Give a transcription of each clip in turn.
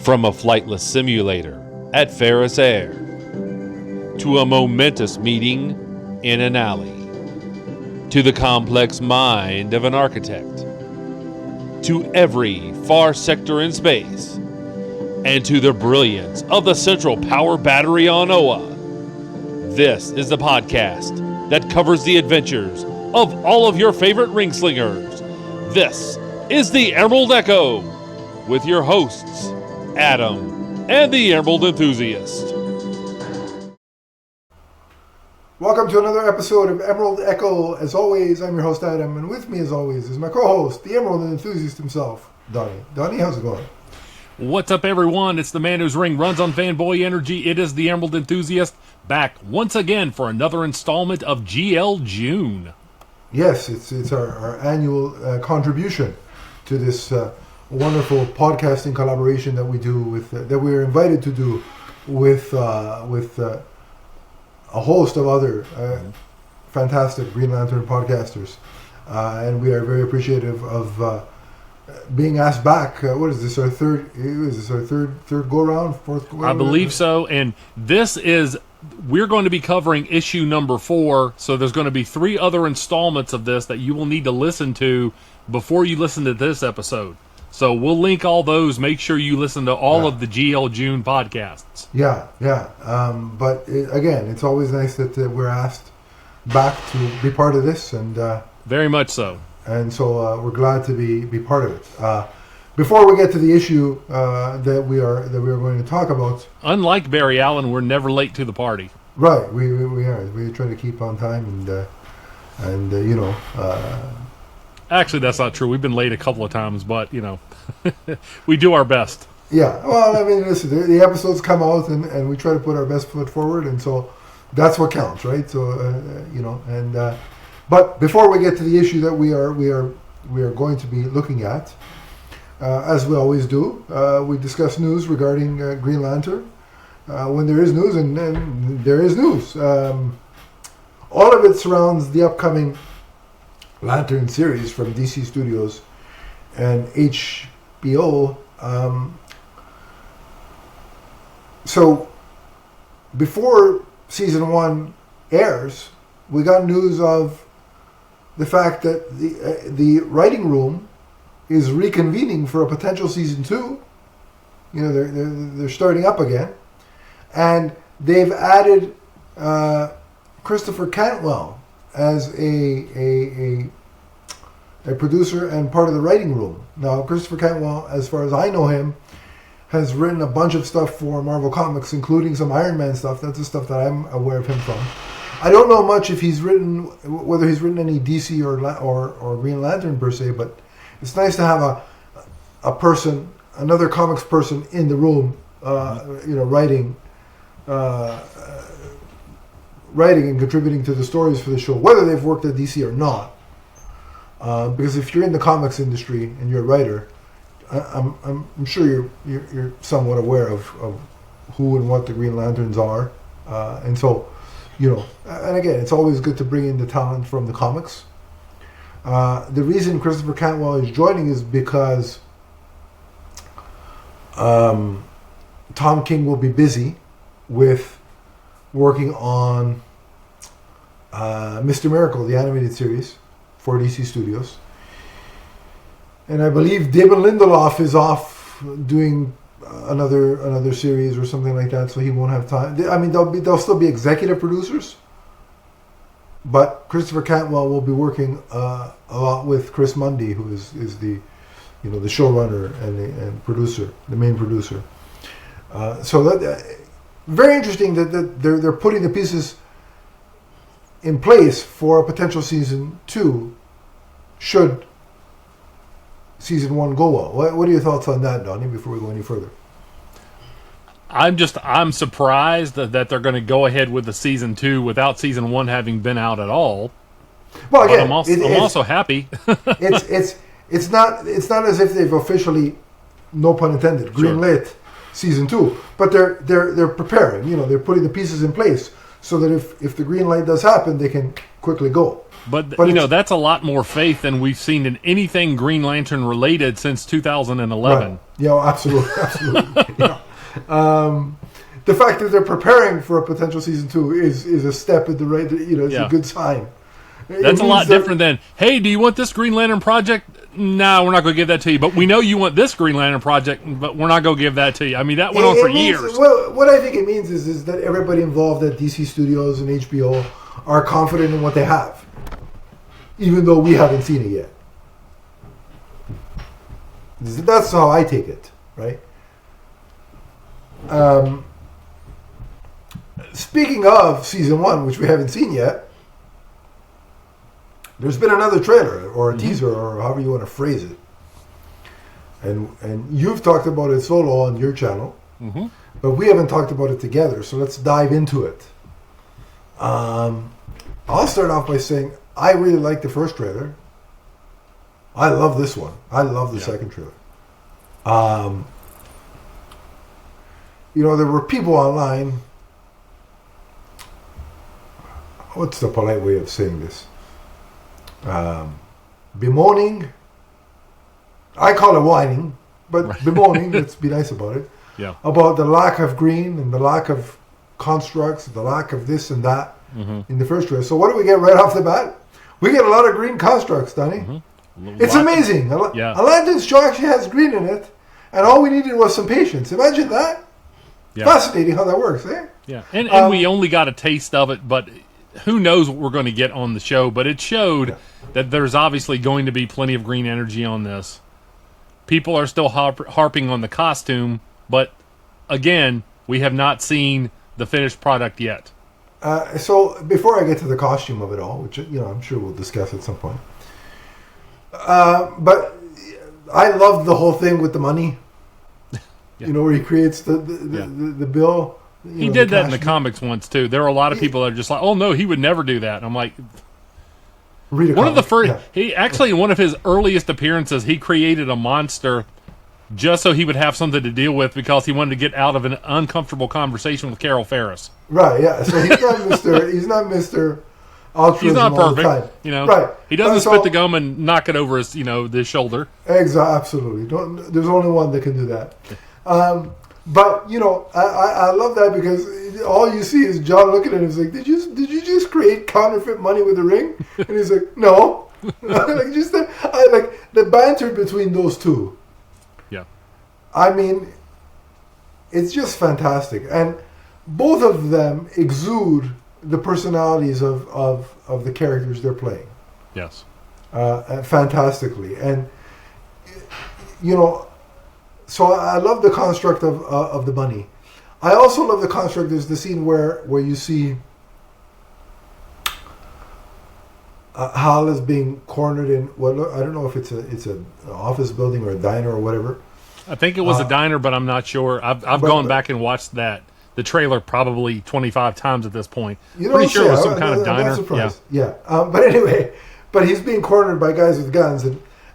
From a flightless simulator at Ferris Air to a momentous meeting in an alley, to the complex mind of an architect, to every far sector in space, and to the brilliance of the central power battery on Oa. This is the podcast that covers the adventures of all of your favorite ring slingers. This is the Emerald Echo with your hosts, Adam and the Emerald Enthusiast. Welcome to another episode of Emerald Echo. As always, I'm your host, Adam, and with me, as always, is my co-host, the Emerald Enthusiast himself, Donnie. Donnie, how's it going? What's up, everyone? It's the man whose ring runs on fanboy energy. It is the Emerald Enthusiast, back once again for another installment of GL June. Yes, it's our annual contribution to this wonderful podcasting collaboration that we do with that we are invited to do with a host of other fantastic Green Lantern podcasters, and we are very appreciative of being asked back. What is this? Our third go round, fourth go round? I believe so, and we're going to be covering issue number 4. So there's going to be 3 other installments of this that you will need to listen to before you listen to this episode. So we'll link all those. Make sure you listen to all of the GL June podcasts. Yeah. But again, it's always nice that we're asked back to be part of this, and very much so. And so we're glad to be part of it. Before we get to the issue that we are going to talk about, unlike Barry Allen, we're never late to the party. Right, we are. We try to keep on time, and you know. Actually, that's not true. We've been late a couple of times, but, you know, we do our best. Yeah, well, I mean, listen, the episodes come out, and we try to put our best foot forward, and so that's what counts, right? So, you know, and but before we get to the issue that we are going to be looking at, as we always do, we discuss news regarding Green Lantern when there is news, and there is news. All of it surrounds the upcoming Lantern series from DC Studios and HBO. So before season 1 airs, we got news of the fact that the writing room is reconvening for a potential season 2. You know, they're starting up again, and they've added Christopher Cantwell as a producer and part of the writing room. Now, Christopher Cantwell, as far as I know him, has written a bunch of stuff for Marvel Comics, including some Iron Man stuff. That's the stuff that I'm aware of him from. I don't know much if whether he's written any DC or Green Lantern per se, but it's nice to have a person, another comics person in the room, you know, writing and contributing to the stories for the show, whether they've worked at DC or not. Because if you're in the comics industry and you're a writer, I'm sure you're somewhat aware of who and what the Green Lanterns are, and so, you know, and again, it's always good to bring in the talent from the comics. The reason Christopher Cantwell is joining is because Tom King will be busy with working on Mr. Miracle, the animated series for DC Studios. And I believe Damon Lindelof is off doing another series or something like that, so he won't have time. I mean, they'll still be executive producers, but Christopher Cantwell will be working a lot with Chris Mundy, who is the, you know, the showrunner and producer, the main producer. So that very interesting that they're putting the pieces in place for a potential season 2 should season 1 go well. What are your thoughts on that, Donnie, before we go any further? I'm surprised that they're going to go ahead with the season 2 without season 1 having been out at all. Well, again, but I'm also happy. it's not as if they've officially, no pun intended, greenlit season 2, but they're preparing. You know, they're putting the pieces in place so that if the green light does happen, they can quickly go. But you know, that's a lot more faith than we've seen in anything Green Lantern related since 2011. Right. Yeah, absolutely, absolutely. Yeah. The fact that they're preparing for a potential season 2 is a step in the right. It's a good sign. That's a lot different than, hey, do you want this Green Lantern project? No, we're not going to give that to you. But we know you want this Green Lantern project, but we're not going to give that to you. I mean, that went on for years. Well, what I think it means is that everybody involved at DC Studios and HBO are confident in what they have, even though we haven't seen it yet. That's how I take it, right? Speaking of season 1, which we haven't seen yet, there's been another trailer or a teaser or however you want to phrase it, and you've talked about it solo on your channel, but we haven't talked about it together. So let's dive into it. I'll start off by saying I really like the first trailer. I love this one. I love the second trailer. There were people online. What's the polite way of saying this? Bemoaning. I call it whining, but bemoaning. Let's be nice about it. Yeah. About the lack of green and the lack of constructs, the lack of this and that in the first trailer. So what do we get right off the bat? We get a lot of green constructs, Donnie. It's amazing. Atlantis show actually has green in it, and all we needed was some patience. Imagine that. Yeah. Fascinating how that works, eh? Yeah, and we only got a taste of it, but who knows what we're going to get on the show. But it showed that there's obviously going to be plenty of green energy on this. People are still harping on the costume, but again, we have not seen the finished product yet. So before I get to the costume of it all, which I'm sure we'll discuss at some point, but I loved the whole thing with the money. Where he creates the bill. He did that in the comics once too. There are a lot of people that are just like, "Oh no, he would never do that." And I'm like, one of the first. Yeah. He actually, in one of his earliest appearances, he created a monster just so he would have something to deal with because he wanted to get out of an uncomfortable conversation with Carol Ferris. Right. Yeah. So he's not Mr. He's not Mr. Altruism. He's not perfect. All the time. Right. He doesn't spit the gum and knock it over his his shoulder. Exactly. Absolutely. There's only one that can do that. But I love that because all you see is John looking at him. He's like, "Did you just create counterfeit money with a ring?" And he's like, "No." Like the banter between those two. Yeah. I mean, it's just fantastic, and both of them exude the personalities of the characters they're playing. Yes. Fantastically, and So I love the construct of the bunny. I also love the construct. There's the scene where you see Hal is being cornered in I don't know if it's an office building or a diner or whatever. I think it was a diner, but I'm not sure. I've gone back and watched the trailer probably 25 times at this point. Pretty sure it was some kind of diner. I'm not surprised. Yeah. But anyway, he's being cornered by guys with guns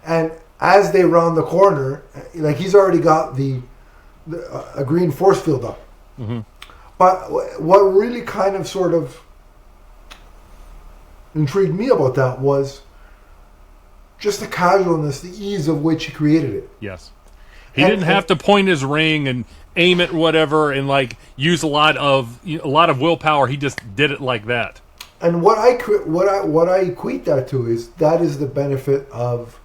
and as they round the corner, like he's already got a green force field up. But what really kind of sort of intrigued me about that was just the casualness, the ease of which he created it. Yes. He didn't have to point his ring and aim at whatever and use a lot of willpower. He just did it like that. And what I equate that to is the benefit of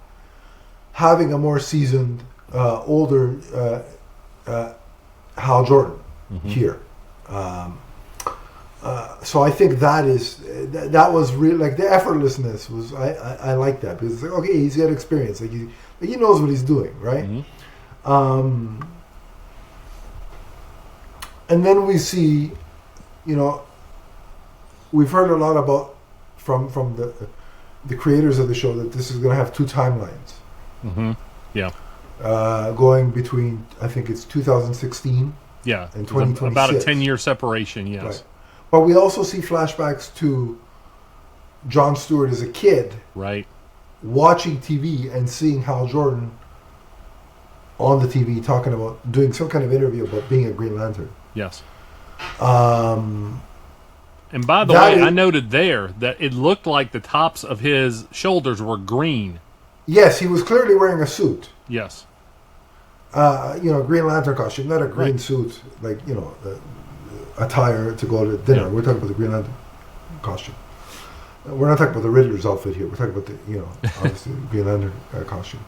having a more seasoned, older Hal Jordan here. So I think that was really like the effortlessness was. I like that because it's like, okay, he's got experience. Like he knows what he's doing, right? And then we see, we've heard a lot about from the creators of the show that this is going to have 2 timelines. Yeah. Going between, I think it's 2016 and 2026. About a 10-year separation, yes. Right. But we also see flashbacks to Jon Stewart as a kid. Right. Watching TV and seeing Hal Jordan on the TV talking about, doing some kind of interview about being a Green Lantern. Yes. And by the That way, I is- noted there that it looked like the tops of his shoulders were green. Yes, he was clearly wearing a suit. Yes. Green Lantern costume, not a green Right. suit, like, the attire to go to dinner. Yeah. We're talking about the Green Lantern costume. We're not talking about the Riddler's outfit here. We're talking about the, obviously the Green Lantern costume.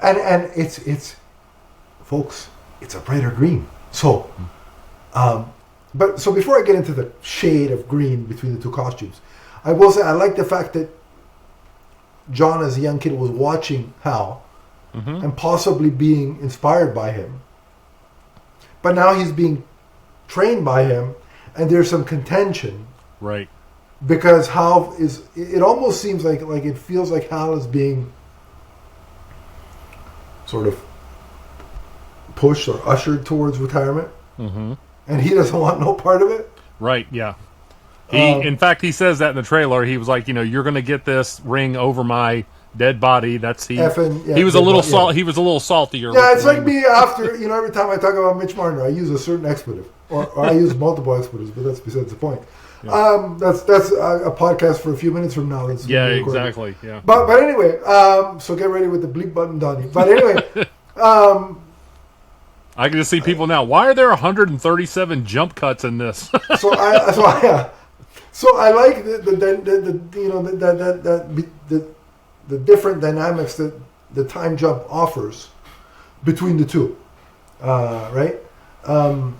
And it's, folks, it's a brighter green. So, so before I get into the shade of green between the two costumes, I will say I like the fact that John, as a young kid, was watching Hal and possibly being inspired by him. But now he's being trained by him, and there's some contention. Right. Because Hal is, it almost seems like it feels like Hal is being sort of pushed or ushered towards retirement. Mm-hmm. And he doesn't want no part of it. Right, yeah. In fact, he says that in the trailer. He was like, you're going to get this ring over my dead body. That's he. He was a little He was a little saltier. Yeah, it's like me after every time I talk about Mitch Marner, I use a certain expletive, or I use multiple expletives, but that's besides the point. Yeah. That's a podcast for a few minutes from now. That's exactly. Yeah. But anyway, so get ready with the bleep button, Donnie. But anyway, I can just see people now. Why are there 137 jump cuts in this? So I like the different dynamics that the time jump offers between the two, right? And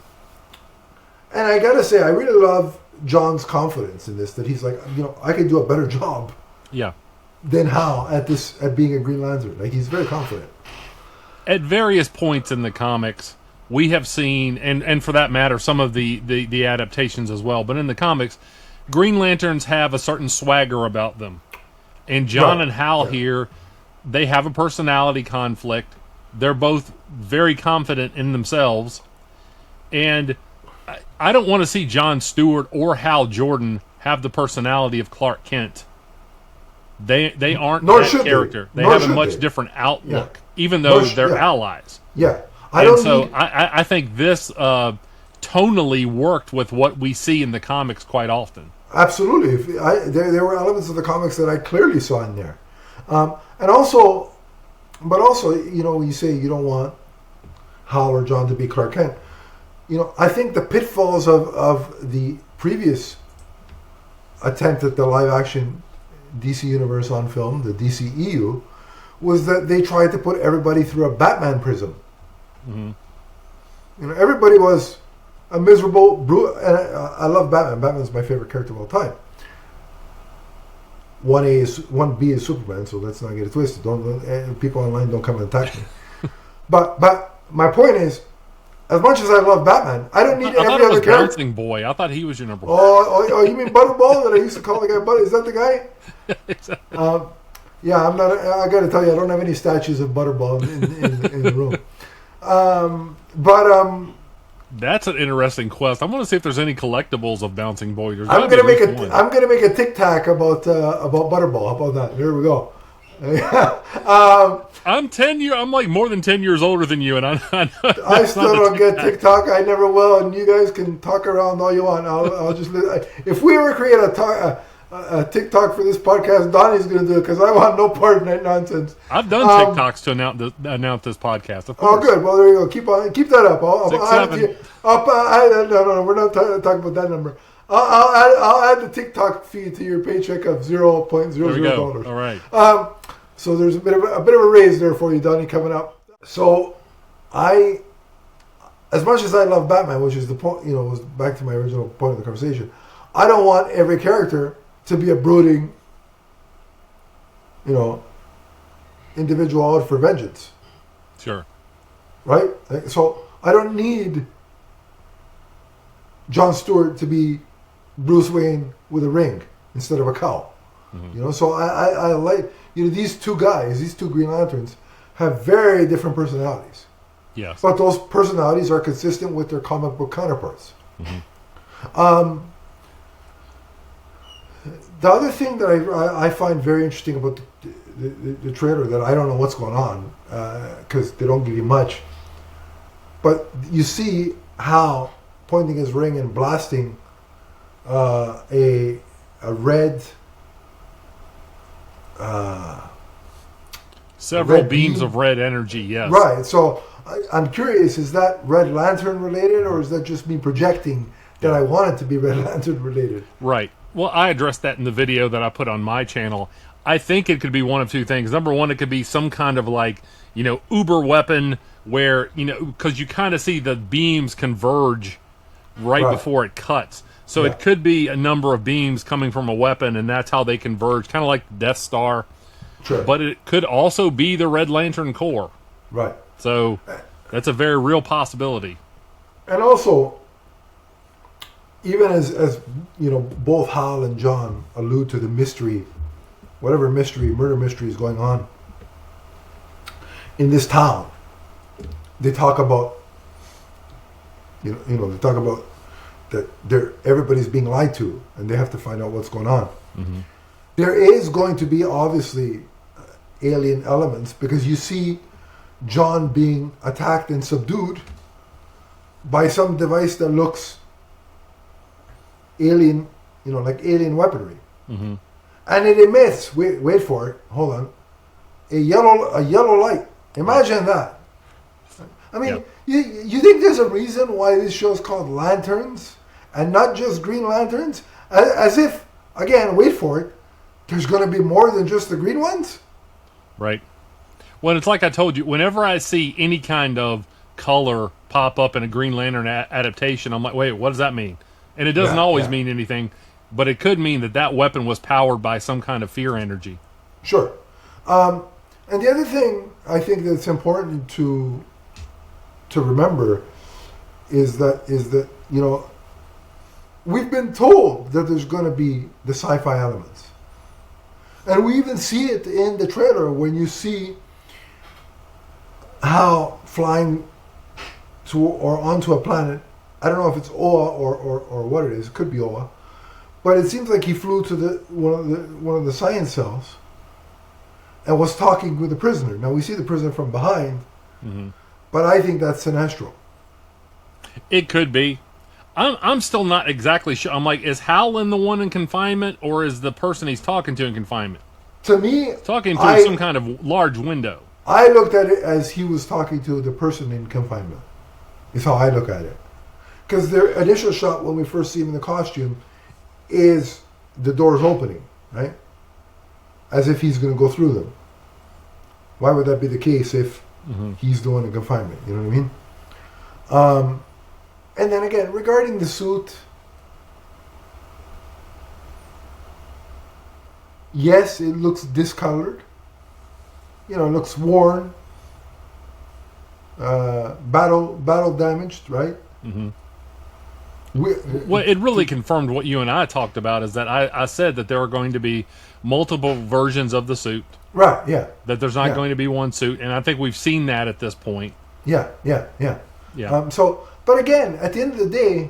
I gotta say, I really love John's confidence in this. That he's like, I can do a better job, than Hal at being a Green Lantern. Like, he's very confident. At various points in the comics, we have seen, and for that matter, some of the adaptations as well, but in the comics, Green Lanterns have a certain swagger about them. And John and Hal here, they have a personality conflict. They're both very confident in themselves. And I don't want to see John Stewart or Hal Jordan have the personality of Clark Kent. They aren't Nor that should character. they. They have a much different outlook, even though they're allies. Yeah. I think this tonally worked with what we see in the comics quite often. Absolutely. There were elements of the comics that I clearly saw in there. But also, when you say you don't want Hal or John to be Clark Kent, I think the pitfalls of the previous attempt at the live-action DC Universe on film, the DCEU, was that they tried to put everybody through a Batman prism. Mm-hmm. Everybody was a miserable, and I love Batman. Batman's my favorite character of all time. 1B is Superman, so let's not get it twisted. Don't people online don't come and attack me. but my point is, as much as I love Batman, I don't need every other character. Bouncing Boy. I thought he was your number one. Oh, you mean Butterball that I used to call the guy Butter? Is that the guy? Exactly. Yeah, I'm not. I got to tell you, I don't have any statues of Butterball in the room. That's an interesting quest. I want to see if there's any collectibles of Bouncing Boy. I'm gonna make a Tic Tac about Butterball. How about that? There we go. I'm 10 years. I'm like more than 10 years older than you, and I still don't get TikTok. I never will, and you guys can talk around all you want. I'll just if we ever create a TikTok for this podcast, Donnie's going to do it because I want no part in that nonsense. I've done TikToks to announce this podcast. Of course. Oh, good. Well, there you go. Keep that up. No, we're not talking about that number. I'll add the TikTok fee to your paycheck of $0.00. All right. So there's a bit of a raise there for you, Donnie, coming up. So as much as I love Batman, which is the point, was back to my original point of the conversation, I don't want every character to be a brooding, individual out for vengeance. Sure. Right? So I don't need John Stewart to be Bruce Wayne with a ring instead of a cowl. Mm-hmm. So I like, these two guys, these two Green Lanterns, have very different personalities. Yes. But those personalities are consistent with their comic book counterparts. Mm-hmm. The other thing that I find very interesting about the trailer, that I don't know what's going on, because they don't give you much, but you see Hal pointing his ring and blasting a red. Several red beams beam. of red energy, yes. Right. So I'm curious, is that Red Lantern related, or is that just me projecting that I want it to be Red Lantern related? Right. Well, I addressed that in the video that I put on my channel. I think it could be one of two things. Number one, it could be some kind of like, uber weapon where, because you kind of see the beams converge right before it cuts. So it could be a number of beams coming from a weapon, and that's how they converge, kind of like Death Star. Sure. But it could also be the Red Lantern core. Right. So that's a very real possibility. And also, even as both Hal and John allude to the mystery, whatever murder mystery is going on in this town, they talk about, they talk about that everybody's being lied to, and they have to find out what's going on. Mm-hmm. There is going to be obviously alien elements, because you see John being attacked and subdued by some device that looks alien, like alien weaponry. Mm-hmm. And it emits, wait for it, hold on, a yellow light. Imagine that. I mean, you think there's a reason why this show's called Lanterns and not just Green Lanterns? As if, again, wait for it, there's going to be more than just the green ones? Right. Well, it's like I told you, whenever I see any kind of color pop up in a Green Lantern adaptation, I'm like, wait, what does that mean? And it doesn't always mean anything, but it could mean that weapon was powered by some kind of fear energy. Sure. And the other thing I think that's important to remember is that we've been told that there's going to be the sci-fi elements. And we even see it in the trailer when you see how flying to or onto a planet, I don't know if it's Oa or what it is, it could be Oa, but it seems like he flew to one of the science cells and was talking with the prisoner. Now we see the prisoner from behind, but I think that's Sinestro. It could be. I'm still not exactly sure. I'm like, is Howland the one in confinement, or is the person he's talking to in confinement? To me, Talking through some kind of large window. I looked at it as he was talking to the person in confinement. Is how I look at it. Because their initial shot when we first see him in the costume is the doors opening, right? As if he's going to go through them. Why would that be the case if he's the one in confinement? You know what I mean? And then again, regarding the suit, yes, it looks discolored. It looks worn, battle damaged, right? Mm-hmm. Well, it really confirmed what you and I talked about, is that I said that there are going to be multiple versions of the suit. Right, yeah. That there's not going to be one suit, and I think we've seen that at this point. Yeah. Yeah. But again, at the end of the day,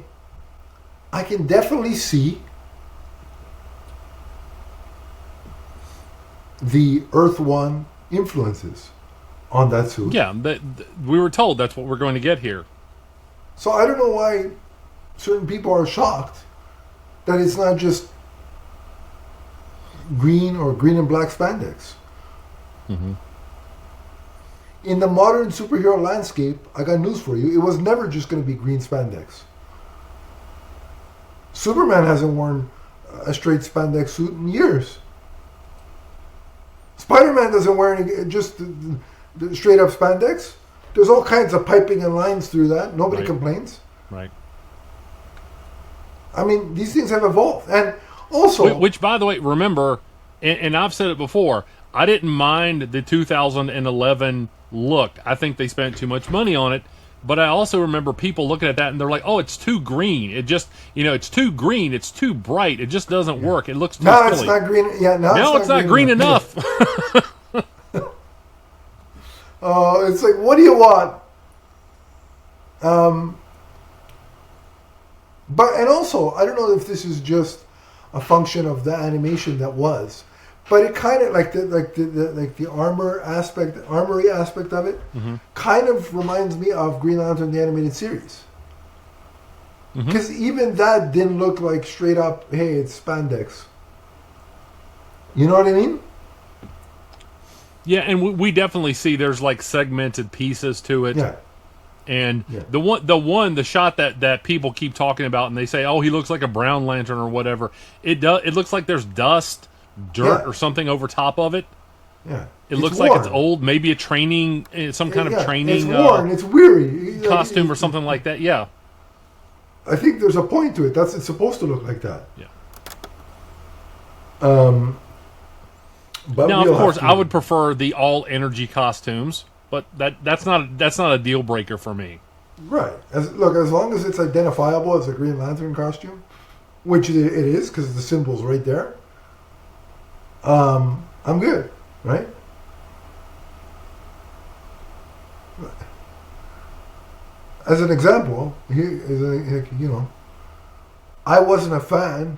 I can definitely see the Earth One influences on that suit. Yeah, we were told that's what we're going to get here. So I don't know why certain people are shocked that it's not just green or green and black spandex. Mm-hmm. In the modern superhero landscape, I got news for you. It was never just going to be green spandex. Superman hasn't worn a straight spandex suit in years. Spider-Man doesn't wear any, just the straight up spandex. There's all kinds of piping and lines through that. Nobody complains. Right. I mean, these things have evolved. And also... Which, by the way, remember, and I've said it before, I didn't mind the 2011 look. I think they spent too much money on it. But I also remember people looking at that and they're like, oh, it's too green. It just, it's too green. It's too bright. It just doesn't work. It looks too silly. It's not green. Yeah, no, it's not green enough. It's like, what do you want? And also, I don't know if this is just a function of the animation that was, but it kind of the armory aspect of it kind of reminds me of Green Lantern the animated series. Because even that didn't look like straight up, hey, it's spandex. You know what I mean? Yeah, and we definitely see there's like segmented pieces to it. Yeah. And the shot that people keep talking about, and they say, "Oh, he looks like a Brown Lantern or whatever." It looks like there's dust, dirt, or something over top of it. Yeah, it looks like it's old. Maybe a training, some kind of training. It's worn. It's weary. Costume or something like that. Yeah. I think there's a point to it. It's supposed to look like that. Yeah. But now, of course, I would prefer the all energy costumes. But that's not a deal breaker for me. Right. As long as it's identifiable as a Green Lantern costume, which it is because the symbol's right there, I'm good. Right. As an example, I wasn't a fan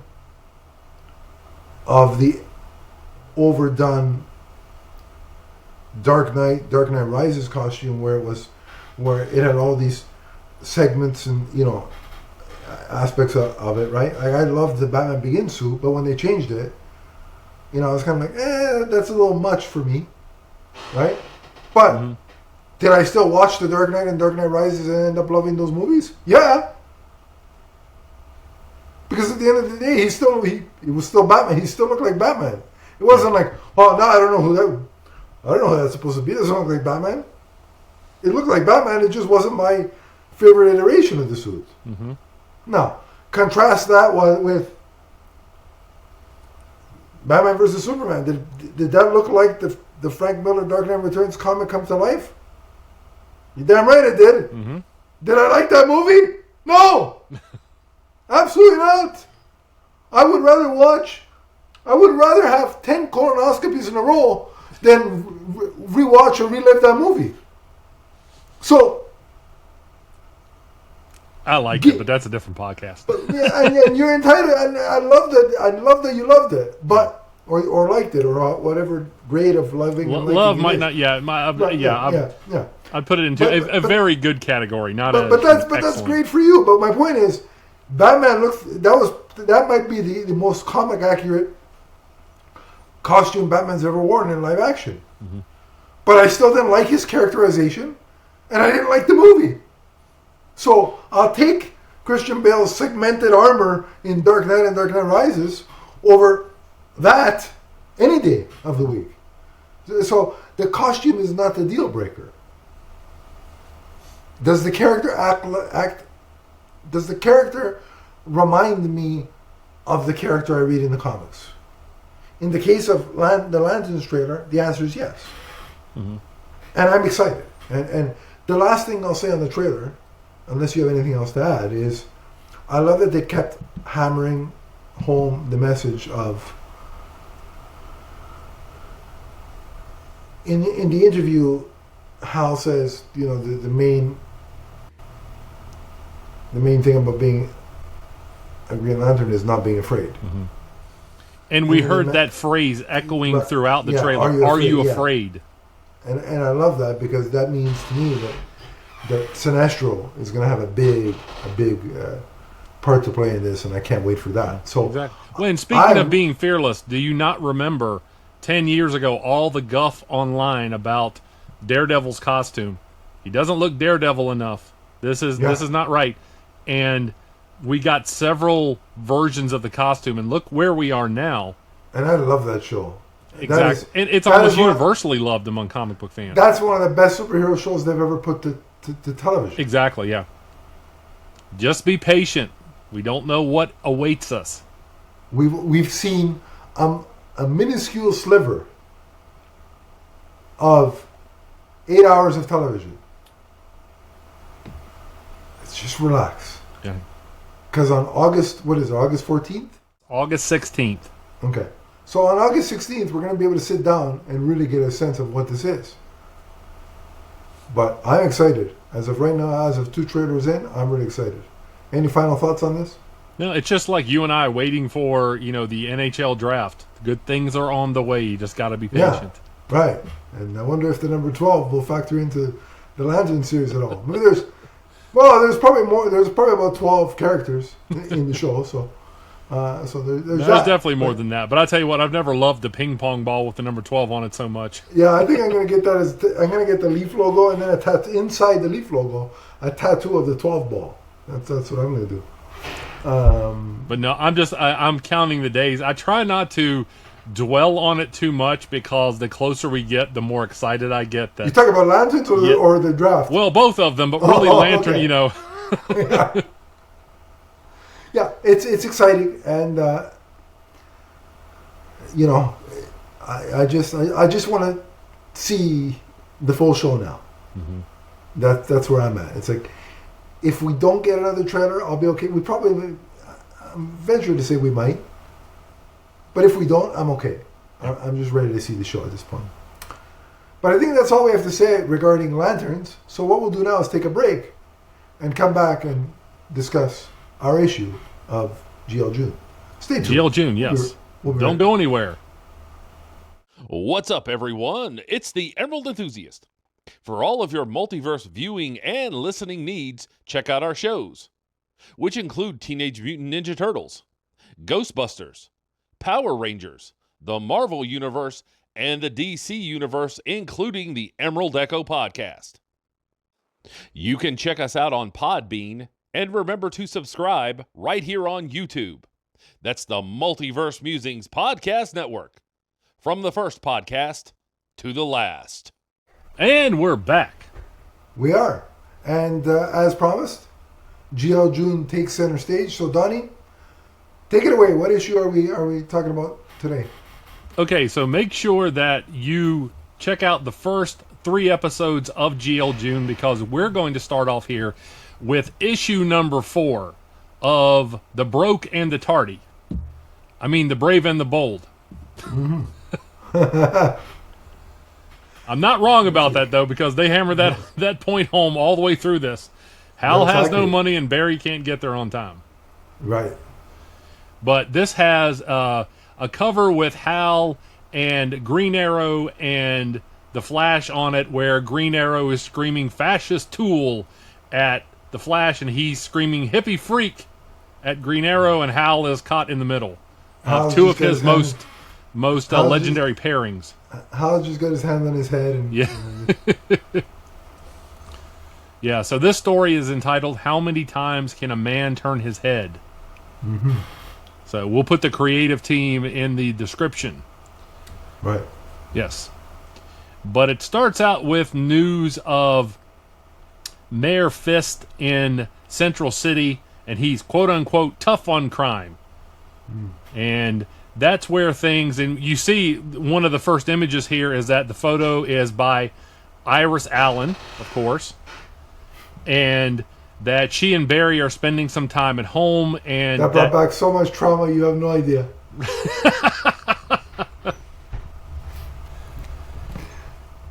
of the overdone Dark Knight Rises costume where it had all these segments and aspects of it, right? Like I loved the Batman Begins suit, but when they changed it, I was kind of like, that's a little much for me, right? But did I still watch the Dark Knight and Dark Knight Rises and end up loving those movies? Yeah, because at the end of the day, he was still Batman. He still looked like Batman. It wasn't like, oh, now I don't know who that's supposed to be. It doesn't look like Batman. It looked like Batman. It just wasn't my favorite iteration of the suit. Mm-hmm. Now, contrast that with Batman vs. Superman. Did that look like the Frank Miller Dark Knight Returns comic come to life? You're damn right it did. Mm-hmm. Did I like that movie? No! Absolutely not. I would rather have 10 colonoscopies in a row than rewatch or relive that movie. So I liked it, but that's a different podcast. But, and you're entitled. And I love that you loved it, but or liked it, or whatever grade of loving. Love might not. Yeah, I'd put it into a very good category. But that's great for you. But my point is, Batman that might be the most comic accurate costume Batman's ever worn in live action. Mm-hmm. But I still didn't like his characterization, and I didn't like the movie. So I'll take Christian Bale's segmented armor in Dark Knight and Dark Knight Rises over that any day of the week. So the costume is not the deal breaker. Does the character Does the character remind me of the character I read in the comics? In the case of the Lanterns trailer, the answer is yes. Mm-hmm. And I'm excited. And the last thing I'll say on the trailer, unless you have anything else to add, is I love that they kept hammering home the message of... In the interview, Hal says, the main thing about being a Green Lantern is not being afraid. Mm-hmm. And we heard that phrase echoing throughout the trailer. Are you afraid? And I love that because that means to me that Sinestro is going to have a big part to play in this, and I can't wait for that. So, exactly. Well, and speaking of being fearless, do you not remember 10 years ago all the guff online about Daredevil's costume? He doesn't look Daredevil enough. This is not right. And we got several versions of the costume, and look where we are now. And I love that show. Exactly. And it's almost universally loved among comic book fans. That's one of the best superhero shows they've ever put to television. Exactly, yeah. Just be patient. We don't know what awaits us. We've seen a minuscule sliver of 8 hours of television. Let's just relax. Yeah. Because on August 14th? August 16th. Okay. So on August 16th, we're going to be able to sit down and really get a sense of what this is. But I'm excited. As of right now, as of 2 trailers in, I'm really excited. Any final thoughts on this? No, it's just like you and I waiting for, the NHL draft. Good things are on the way. You just got to be patient. Yeah, right. And I wonder if the number 12 will factor into the Lantern series at all. Maybe Well, there's probably more. There's probably about 12 characters in the show, so there's There's that. definitely more than that. But I tell you what, I've never loved the ping pong ball with the number 12 on it so much. Yeah, I think I'm gonna get that I'm gonna get the Leaf logo and then inside the Leaf logo a tattoo of the 12 ball. That's what I'm gonna do. But no, I'm counting the days. I try not to dwell on it too much because the closer we get, the more excited I get. That You talk about lanterns or the draft? well, both of them, but really Lantern, okay. you know. Yeah, it's exciting, and you know, I just want to see the full show now. Mm-hmm. That's where I'm at. It's like if we don't get another trailer, I'll be okay. We probably, I'm venturing to say we might, but if we don't, I'm okay. I'm just ready to see the show at this point. But I think that's all we have to say regarding Lanterns. So what we'll do now is take a break and come back and discuss our issue of GL June. Stay tuned. GL June, yes. We'll be Don't right go anywhere. What's up, everyone? It's the Emerald Enthusiast. For all of your multiverse viewing and listening needs, check out our shows, which include Teenage Mutant Ninja Turtles, Ghostbusters, Power Rangers, the Marvel Universe, and the DC Universe, including the Emerald Echo podcast. You can check us out on Podbean, and remember to subscribe right here on YouTube. That's the Multiverse Musings Podcast Network. From the first podcast to the last. And we're back. We are. And as promised, GL June takes center stage. So Donnie, take it away. What issue are we talking about today? Okay, so make sure that you check out the first 3 episodes of GL June because we're going to start off here with issue number 4 of The Broke and the Tardy. I mean, The Brave and the Bold. Mm-hmm. I'm not wrong about that, though, because they hammered that point home all the way through this. Hal has no money and Barry can't get there on time. Right. But this has a cover with Hal and Green Arrow and the Flash on it where Green Arrow is screaming fascist tool at the Flash and he's screaming hippie freak at Green Arrow, and Hal is caught in the middle. Two of his most legendary pairings. Hal just got his hand on his head. And, yeah. Yeah, so this story is entitled, How Many Times Can a Man Turn His Head? Mm-hmm. So we'll put the creative team in the description. Right. Yes. But it starts out with news of Mayor Fist in Central City, and he's quote-unquote tough on crime. Mm. And that's where things, and you see one of the first images here is that the photo is by Iris Allen, of course, and that she and Barry are spending some time at home. And that brought back so much trauma, you have no idea.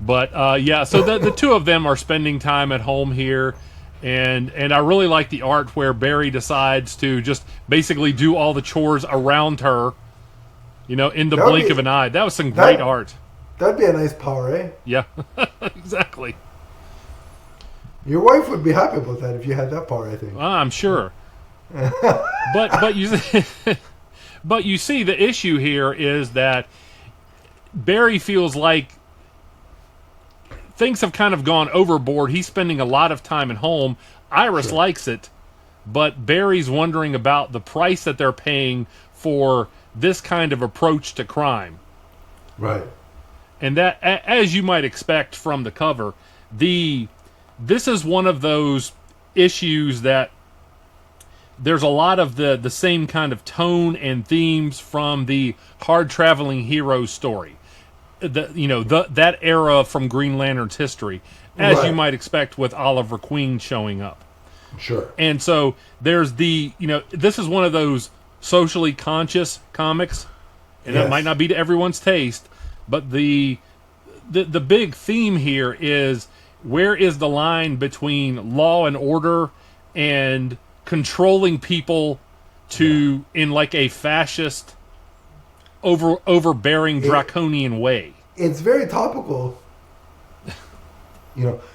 But, yeah, so the two of them are spending time at home here. And I really like the art where Barry decides to just basically do all the chores around her, you know, in the blink of an eye. That was some great art. That'd be a nice power, eh? Yeah, exactly. Your wife would be happy about that if you had that power, I think. I'm sure. but you see the issue here is that Barry feels like things have kind of gone overboard. He's spending a lot of time at home. Iris likes it, but Barry's wondering about the price that they're paying for this kind of approach to crime. Right. And that, as you might expect from the cover, this is one of those issues that there's a lot of the same kind of tone and themes from the hard traveling hero story. That era from Green Lantern's history, as you might expect with Oliver Queen showing up. Sure. And so there's this is one of those socially conscious comics, and it might not be to everyone's taste, but the big theme here is where is the line between law and order and controlling people in like a fascist overbearing draconian way. It's very topical.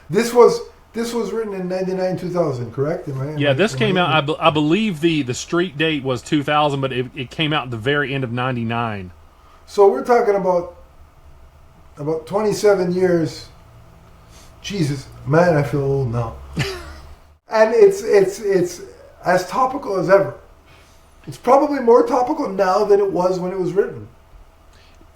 This was This was written in 99, 2000, correct? This came out, I believe the street date was 2000, but it came out at the very end of 99. So we're talking about 27 years. Jesus, man, I feel old now. And it's as topical as ever. It's probably more topical now than it was when it was written.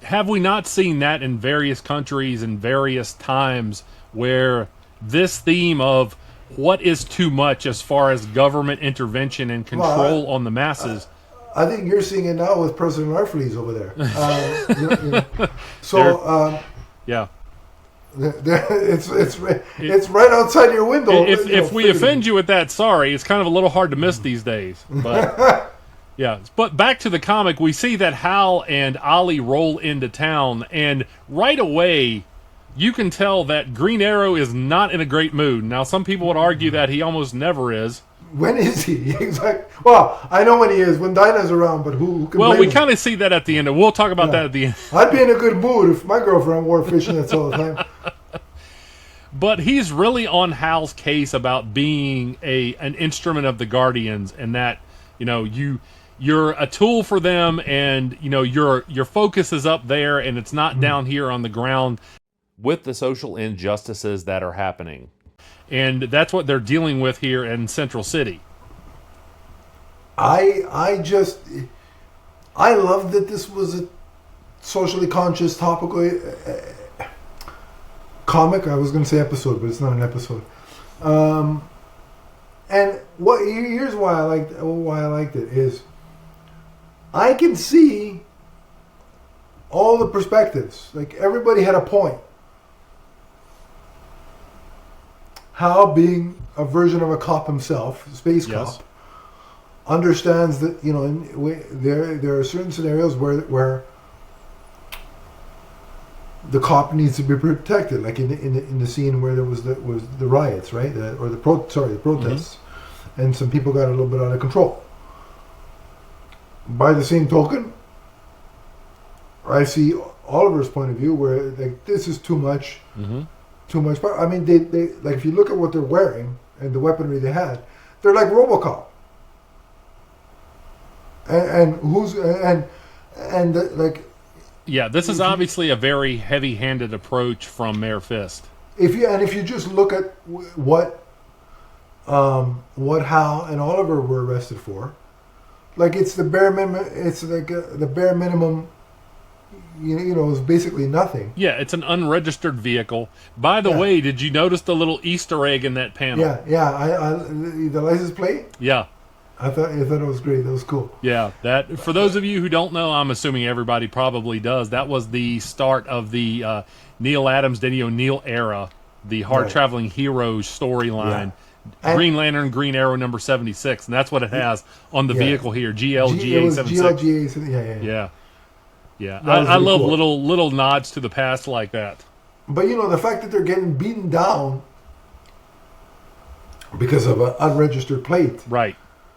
Have we not seen that in various countries and various times where this theme of what is too much as far as government intervention and control on the masses? I think you're seeing it now with President Arflees over there. So, yeah. It's right outside your window. If we offend you with that, sorry. It's kind of a little hard to miss these days. But yeah. But back to the comic, we see that Hal and Ollie roll into town, and right away, you can tell that Green Arrow is not in a great mood. Now, some people would argue that he almost never is. When is he? Exactly. Well, I know when he is, when Dinah's around, but who can Well, blame we him? kind of see that at the end, and we'll talk about that at the end. I'd be in a good mood if my girlfriend wore fishnets all the time. But he's really on Hal's case about being an instrument of the Guardians, and that, you're a tool for them, and, your focus is up there, and it's not down here on the ground. With the social injustices that are happening. And that's what they're dealing with here in Central City. I love that this was a socially conscious, topical comic. I was going to say episode, but it's not an episode. And here's why I liked it is I can see all the perspectives. Like, everybody had a point. Hal, being a version of a cop himself, a space cop, understands that there are certain scenarios where the cop needs to be protected, like in the scene where there was the riots, right, the protests, and some people got a little bit out of control. By the same token, I see Oliver's point of view where this is too much. Mm-hmm. Too much power. I mean, they like, if you look at what they're wearing and the weaponry they had, they're like RoboCop. Yeah, this is obviously a very heavy-handed approach from Mayor Fist. If you just look at what Hal and Oliver were arrested for, like, it's the bare minimum. It's like the bare minimum. It's basically nothing. Yeah, it's an unregistered vehicle. By the way, did you notice the little Easter egg in that panel? Yeah. The license plate. Yeah, I thought it was great. That was cool. Yeah, that, for those of you who don't know, I'm assuming everybody probably does. That was the start of the Neil Adams, Denny O'Neil era, the hard traveling heroes storyline. Yeah. Green Lantern, Green Arrow number 76, and that's what it has on the vehicle here. GLGA 76. Yeah, I love cool. little nods to the past like that. But the fact that they're getting beaten down because of an unregistered plate, right,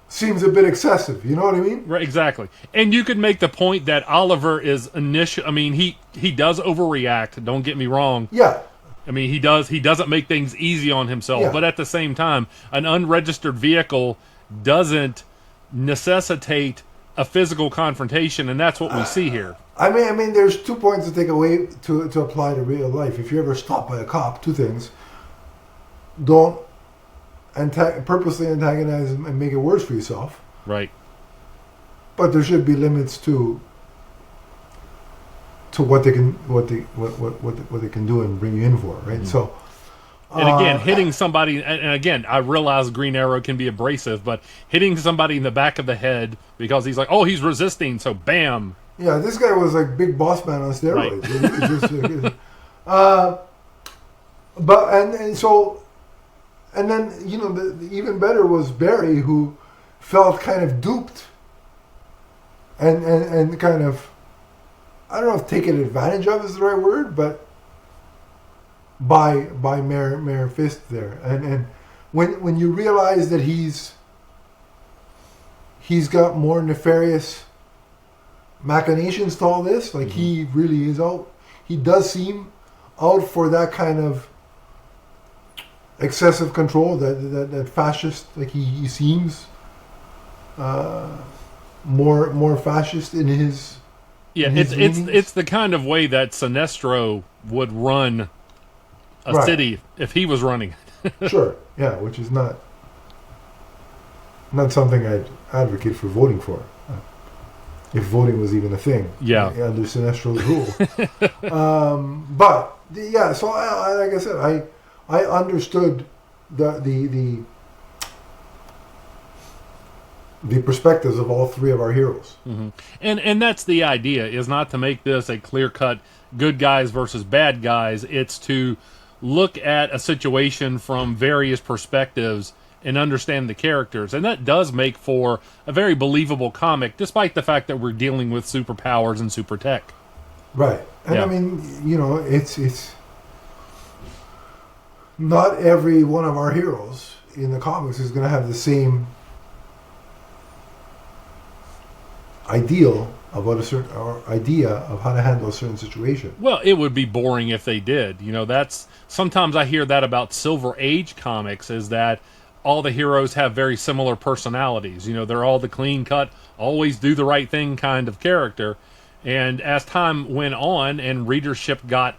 seems a bit excessive. You know what I mean? Right, exactly. And you could make the point that Oliver is I mean, he does overreact. Don't get me wrong. Yeah. I mean, he doesn't make things easy on himself. But at the same time, an unregistered vehicle doesn't necessitate a physical confrontation, and that's what we see here. I mean, there's 2 points to take away to apply to real life. If you're ever stopped by a cop, 2 things: don't purposely antagonize them and make it worse for yourself. Right. But there should be limits to what they can do and bring you in for, right? Mm-hmm. So. And again, hitting somebody, and again, I realize Green Arrow can be abrasive, but hitting somebody in the back of the head because he's like, he's resisting, so bam. Yeah, this guy was like Big Boss Man on steroids. Right. And then the even better was Barry, who felt kind of duped and kind of, I don't know if taken advantage of is the right word, but by Mayor Fist there, and when you realize that he's got more nefarious machinations to all this, like he really is out. He does seem out for that kind of excessive control, that fascist, like he seems more fascist in his. Yeah, it's the kind of way that Sinestro would run a city if he was running. Sure, yeah, which is not something I'd advocate for voting for, if voting was even a thing. Yeah, under Sinestro's rule. But yeah, so I like I said, I understood the perspectives of all three of our heroes. Mm-hmm. And that's the idea, is not to make this a clear-cut good guys versus bad guys. It's to look at a situation from various perspectives and understand the characters. And that does make for a very believable comic, despite the fact that we're dealing with superpowers and super tech. Right. And yeah. I mean, it's not every one of our heroes in the comics is going to have the same ideal about a certain or idea of how to handle a certain situation. Well, it would be boring if they did. That's sometimes I hear that about Silver Age comics, is that all the heroes have very similar personalities. They're all the clean cut, always do the right thing kind of character. And as time went on and readership got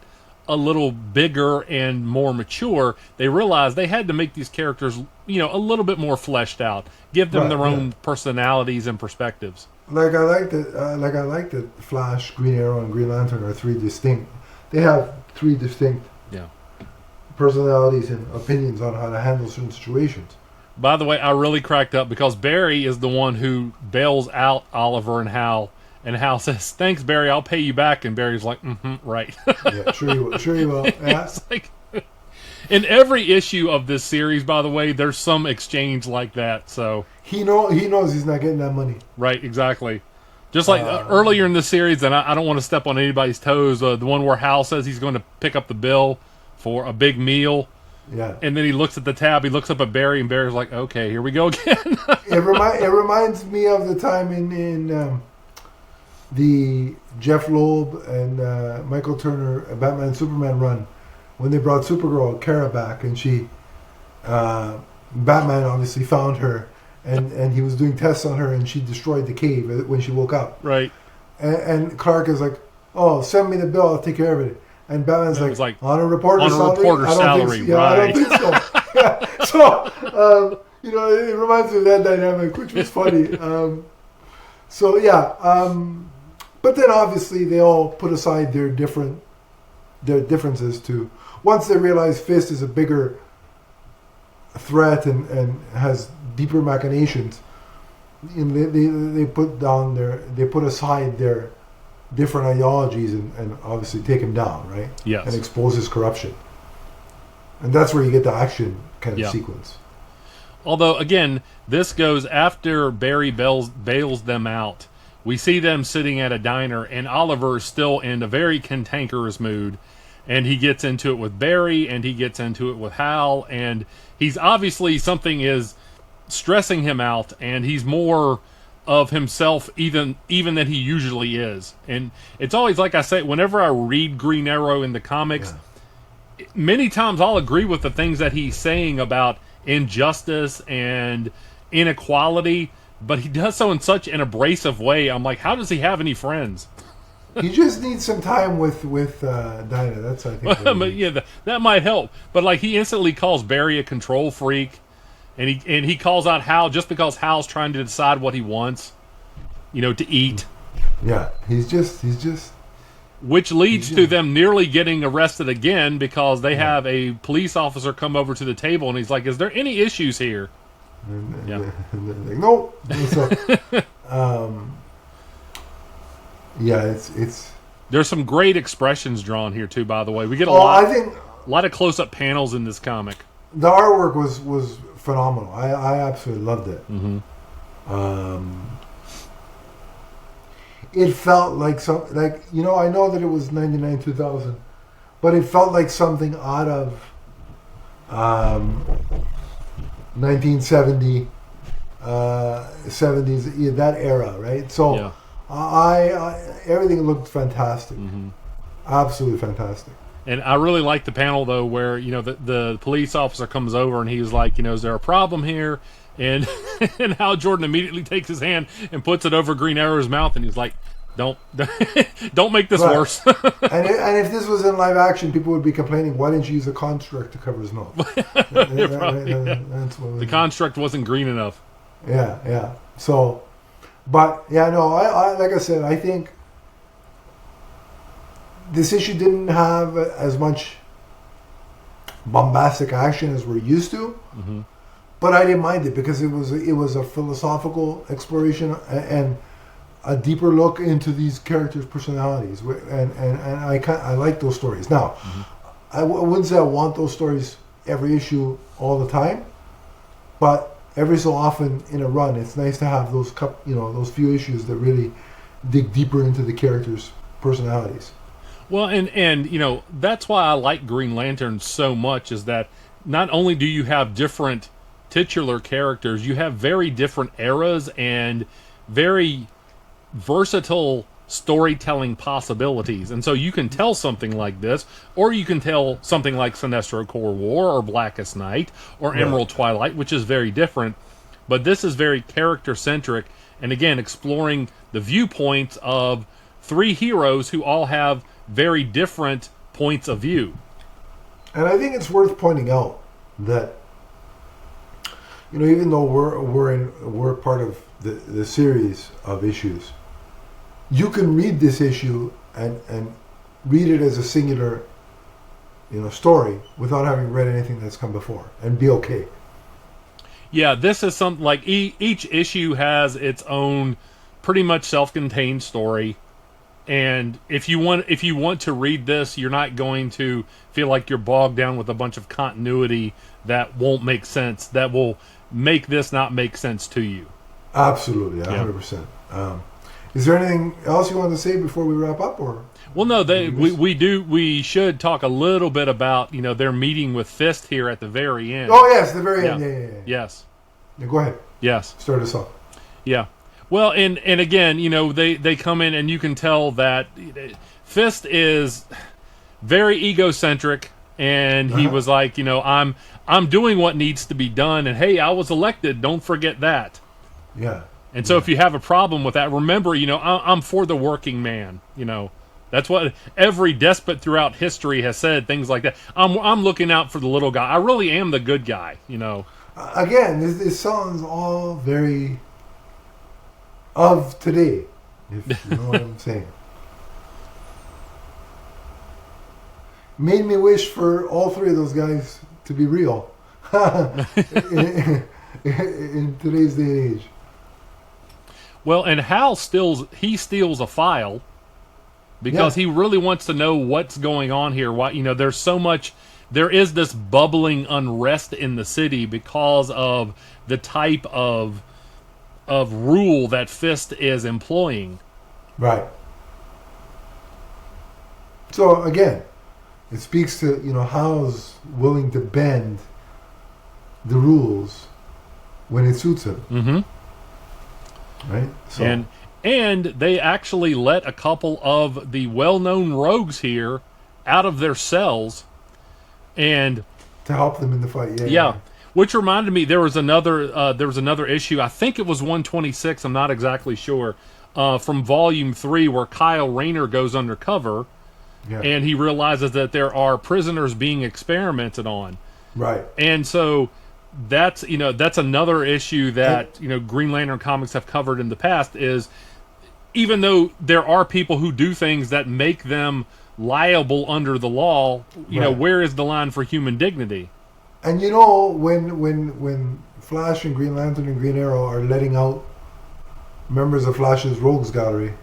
a little bigger and more mature, they realized they had to make these characters, a little bit more fleshed out, give them their own personalities and perspectives. Like I like that Flash, Green Arrow, and Green Lantern are three distinct. They have three distinct personalities and opinions on how to handle certain situations. By the way, I really cracked up because Barry is the one who bails out Oliver and Hal. And Hal says, "Thanks, Barry. I'll pay you back." And Barry's like, right. Yeah, sure you will. Sure you will. Yeah. It's like, in every issue of this series, by the way, there's some exchange like that. So he knows he's not getting that money. Right, exactly. Just like earlier in the series, and I don't want to step on anybody's toes, the one where Hal says he's going to pick up the bill for a big meal. Yeah. And then he looks at the tab, he looks up at Barry, and Barry's like, okay, here we go again. It reminds me of the time in the Jeff Loeb and Michael Turner Batman and Superman run, when they brought Supergirl Kara back, and she Batman obviously found her, and he was doing tests on her, and she destroyed the cave when she woke up. Right. And Clark is like, "Oh, send me the bill, I'll take care of it." And Batman's like, "On a reporter's salary? Right. I don't think so." Yeah. So, it reminds me of that dynamic, which was funny. But then obviously they all put aside their differences to, once they realize Fist is a bigger threat and has deeper machinations, they put aside their different ideologies and obviously take him down, right? Yes. And expose his corruption. And that's where you get the action kind of sequence. Although, again, this goes after Barry bails them out. We see them sitting at a diner, and Oliver is still in a very cantankerous mood. And he gets into it with Barry, and he gets into it with Hal, and he's obviously, something is stressing him out, and he's more of himself even than he usually is. And it's always, like I say, whenever I read Green Arrow in the comics, many times I'll agree with the things that he's saying about injustice and inequality, but he does so in such an abrasive way. I'm like, how does he have any friends? He just needs some time with Dinah. That's, I think. But that might help. But like, he instantly calls Barry a control freak, and he calls out Hal just because Hal's trying to decide what he wants, to eat. Yeah, he's just. Which leads to them nearly getting arrested again because they have a police officer come over to the table, and he's like, "Is there any issues here?" And they're like, "No." So, it's. There's some great expressions drawn here too. By the way, we get a lot of close-up panels in this comic. The artwork was phenomenal. I absolutely loved it. Mm-hmm. It felt like I know that it was 99 2000, but it felt like something out of 1970 70s, that era, right? So I everything looked fantastic. Mm-hmm. Absolutely fantastic. And I really like the panel, though, where, the police officer comes over and he's like, is there a problem here? And and Hal Jordan immediately takes his hand and puts it over Green Arrow's mouth, and he's like, don't make this worse. and if this was in live action, people would be complaining, why didn't you use a construct to cover his mouth? The construct wasn't green enough. Yeah. So, but, yeah, no, I like I said, I think this issue didn't have as much bombastic action as we're used to, but I didn't mind it because it was a philosophical exploration and a deeper look into these characters' personalities, and I like those stories. Now, I wouldn't say I want those stories every issue all the time, but every so often in a run, it's nice to have those those few issues that really dig deeper into the characters' personalities. Well, and that's why I like Green Lantern so much, is that not only do you have different titular characters, you have very different eras and very versatile storytelling possibilities. And so you can tell something like this, or you can tell something like Sinestro Corps War or Blackest Night or Emerald Twilight, which is very different. But this is very character-centric, and again, exploring the viewpoints of three heroes who all have very different points of view. And I think it's worth pointing out that, even though we're part of the series of issues, you can read this issue and read it as a singular, story without having read anything that's come before and be okay. Yeah, this is something like each issue has its own pretty much self-contained story. And if you want to read this, you're not going to feel like you're bogged down with a bunch of continuity that won't make sense, that will make this not make sense to you. Absolutely, 100%. Is there anything else you want to say before we wrap up, or? Well, no, we should talk a little bit about, their meeting with Fist here at the very end. Oh, yes, the very end. Yeah. Yes. Yeah, go ahead. Yes. Start us off. Yeah. Well, and again, they come in and you can tell that Fist is very egocentric, and he was like, I'm doing what needs to be done, and hey, I was elected, don't forget that. Yeah. And so if you have a problem with that, remember, I'm for the working man, That's what every despot throughout history has said, things like that. I'm looking out for the little guy. I really am the good guy, Again, this sounds all very of today, if you know what I'm saying. Made me wish for all three of those guys to be real in today's day and age. Well, and Hal steals a file because he really wants to know what's going on here. Why, there is this bubbling unrest in the city because of the type of rule that Fist is employing. Right. So again, it speaks to Hal's willing to bend the rules when it suits him. Mm-hmm. Right. So. And they actually let a couple of the well-known rogues here out of their cells, and to help them in the fight. Yeah. Which reminded me, there was another issue. I think it was 126. I'm not exactly sure. From Volume 3, where Kyle Rayner goes undercover, and he realizes that there are prisoners being experimented on. Right. And so that's another issue that Green Lantern comics have covered in the past. Is even though there are people who do things that make them liable under the law, where is the line for human dignity? And when Flash and Green Lantern and Green Arrow are letting out members of Flash's Rogues Gallery,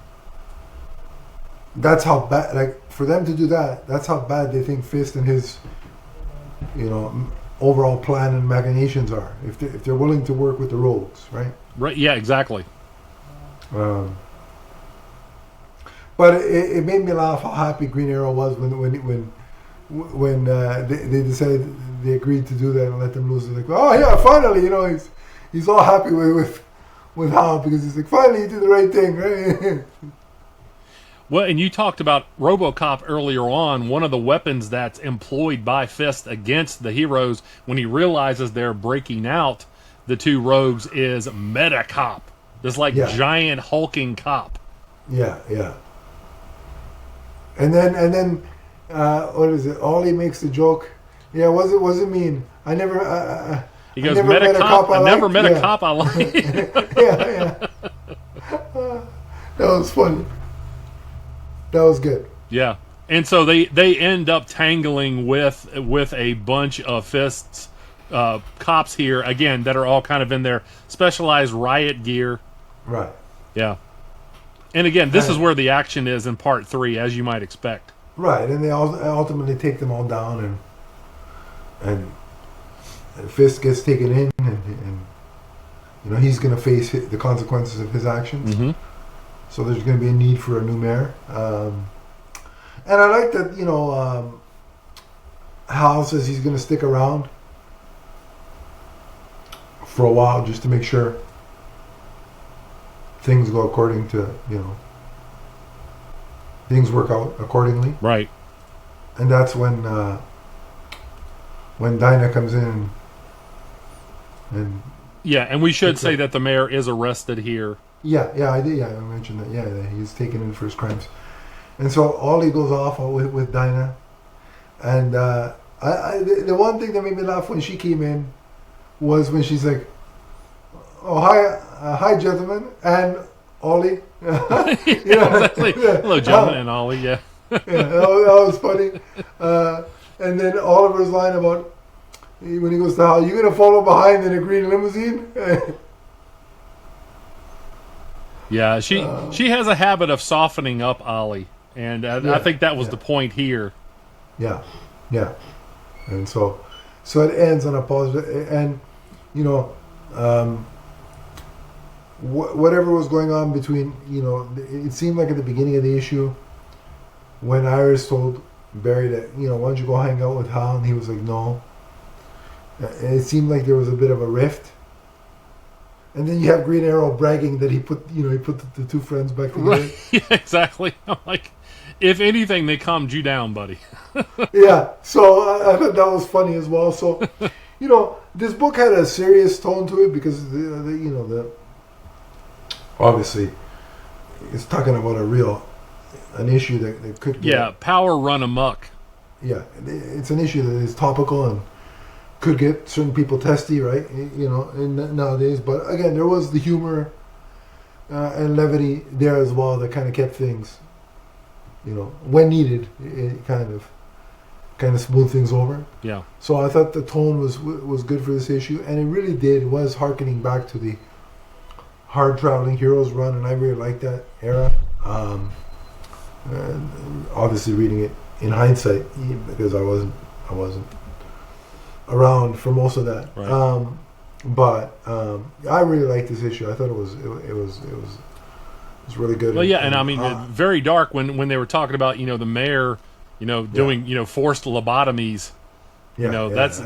that's how bad, like, for them to do that, that's how bad they think Fist and his, overall plan and machinations are. If they're willing to work with the Rogues, right? Right, yeah, exactly. But it made me laugh how happy Green Arrow was when they decided they agreed to do that and let them lose. They're like, oh yeah, finally, he's all happy with Hal because he's like, finally he did the right thing, right? Well, and you talked about RoboCop earlier on. One of the weapons that's employed by Fist against the heroes when he realizes they're breaking out, the two rogues, is Metacop. This giant hulking cop. Yeah, yeah. And then, what is it? Ollie makes the joke. Yeah, wasn't mean. I never. He goes, Metacop. I never met a cop I like. Yeah. That was funny. That was good. Yeah, and so they end up tangling with a bunch of Fist's cops here again that are all kind of in their specialized riot gear. Right. Yeah. And again, this is where the action is in part 3, as you might expect. Right, and they ultimately take them all down, and Fist gets taken in, and he's going to face the consequences of his actions. Mm-hmm. So there's going to be a need for a new mayor. And I like that, Hal says he's going to stick around for a while just to make sure things go according to, things work out accordingly. Right. And that's when Dinah comes in and yeah, and we should say that the mayor is arrested here. Yeah, I did. Yeah, I mentioned that. Yeah, he's taken in for his crimes, and so Ollie goes off with Dinah, and the one thing that made me laugh when she came in was when she's like, "Oh hi gentlemen," and Ollie. Exactly. Hello, gentlemen, and Ollie. Yeah. Yeah, that was funny. And then Oliver's line about when he goes to Hal, "You gonna follow behind in a green limousine?" Yeah, she has a habit of softening up Ollie, and I think that was the point here. Yeah, and so it ends on a positive, and whatever was going on between, it seemed like at the beginning of the issue when Iris told Barry that, why don't you go hang out with Hal, and he was like, no. And it seemed like there was a bit of a rift. And then you have Green Arrow bragging that he put the two friends back together. Right. Yeah, exactly. I'm like, if anything, they calmed you down, buddy. Yeah, so I thought that was funny as well. So, this book had a serious tone to it because the obviously it's talking about an issue that could get, power run amok. Yeah, it's an issue that is topical and could get certain people testy, right? Nowadays. But again, there was the humor and levity there as well that kind of kept things, when needed, it kind of smooth things over. Yeah. So I thought the tone was good for this issue, and it really did. It was harkening back to the hard traveling heroes run, and I really liked that era. And obviously, reading it in hindsight because I wasn't around for most of that. Right. But I really liked this issue. I thought it was really good. Well, yeah, and I mean, very dark when they were talking about the mayor, doing forced lobotomies. That's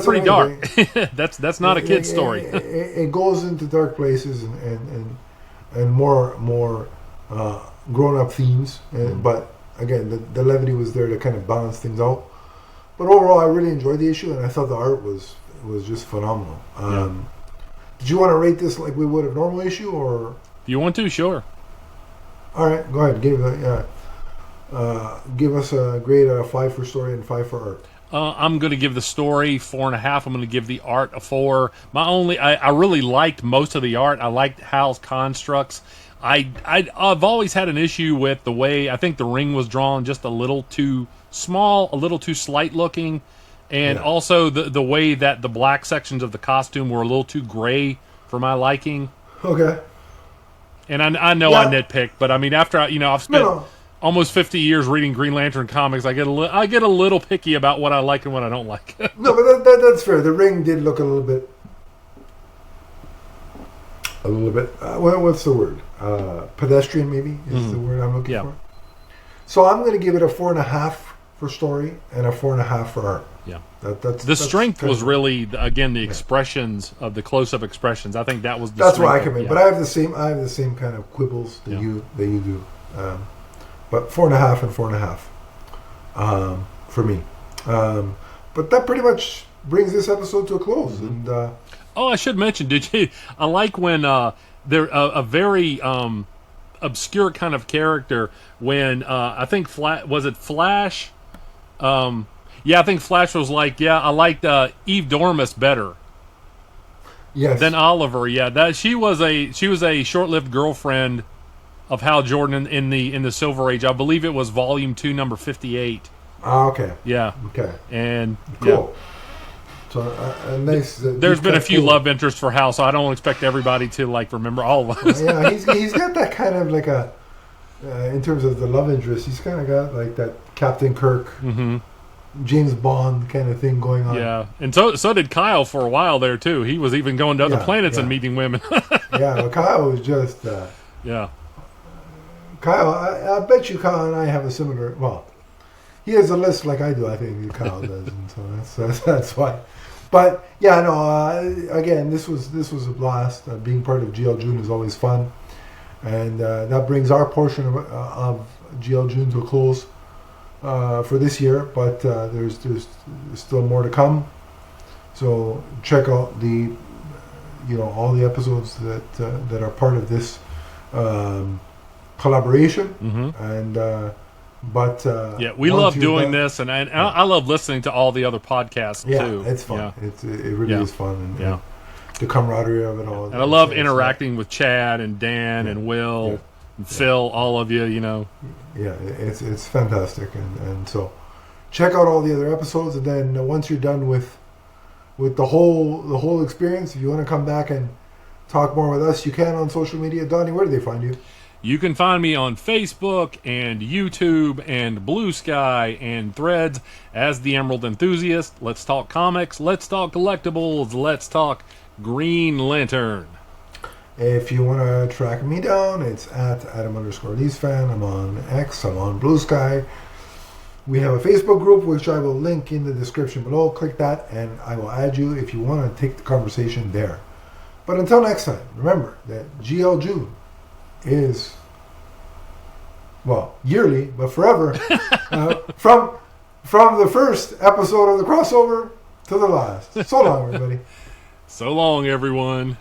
pretty dark. that's not a kid's story. It goes into dark places and more grown up themes. But again, the levity was there to kind of balance things out. But overall, I really enjoyed the issue, and I thought the art was just phenomenal. Did you want to rate this like we would a normal issue, or? If you want to, sure. All right, go ahead. Give us a grade out of 5 for story and 5 for art. I'm going to give the story 4.5. I'm going to give the art a 4. I really liked most of the art. I liked Hal's constructs. I've always had an issue with the way I think the ring was drawn just a little too small, a little too slight looking, and also the way that the black sections of the costume were a little too gray for my liking. Okay. And I know I nitpick, but I mean after I've spent almost 50 years reading Green Lantern comics, I get a little picky about what I like and what I don't like. No, but that's fair. The ring did look a little bit. What's the word? Pedestrian, maybe is the word I'm looking for. So I'm going to give it a 4.5 for story and a 4.5 for art. Yeah, that's strength was really again the expressions of the close-up expressions. I think that was that's where I come in. But I have the same kind of quibbles that you do. but 4.5 and 4.5 for me. But that pretty much brings this episode to a close. And oh, I should mention, did you? I like when they're a very obscure kind of character. When I think was it Flash? Yeah, I think Flash was like, yeah, I liked Eve Dormus better. Yes. Than Oliver. Yeah, that she was a short-lived girlfriend of Hal Jordan in the Silver Age. I believe it was Volume 2, number 58. Ah, okay. Yeah. Okay. And cool. Yeah. So nice. There's been a few love interests for Hal, so I don't expect everybody to like remember all of those. Yeah, he's got that kind of like a in terms of the love interest, he's kind of got like that Captain Kirk. Mm-hmm. James Bond kind of thing going on. Yeah, and so did Kyle for a while there too. He was even going to other planets and meeting women. Yeah, but Kyle was just. Yeah. Kyle, I bet you Kyle and I have a similar. Well, he has a list like I do. I think Kyle does, and so that's why. But yeah, no. Again, this was a blast. Being part of GL June is always fun, and that brings our portion of GL June to a close. For this year, but there's still more to come. So check out all the episodes that are part of this collaboration. Mm-hmm. And yeah, we love doing this, and I love listening to all the other podcasts too. Yeah, it's fun. Yeah. It really is fun. And the camaraderie of it all. And I love interacting with Chad and Dan and Will. And Phil, all of you, Yeah, it's fantastic, and so check out all the other episodes, and then once you're done with the whole experience, if you want to come back and talk more with us, you can on social media. Donnie, where do they find you? You can find me on Facebook and YouTube and Blue Sky and Threads as the Emerald Enthusiast. Let's talk comics. Let's talk collectibles. Let's talk Green Lantern. If you want to track me down, it's at Adam_LeesFan. I'm on X. I'm on Blue Sky. We have a Facebook group, which I will link in the description below. Click that, and I will add you if you want to take the conversation there. But until next time, remember that GL June is, well, yearly, but forever. From the first episode of the crossover to the last. So long, everybody. So long, everyone.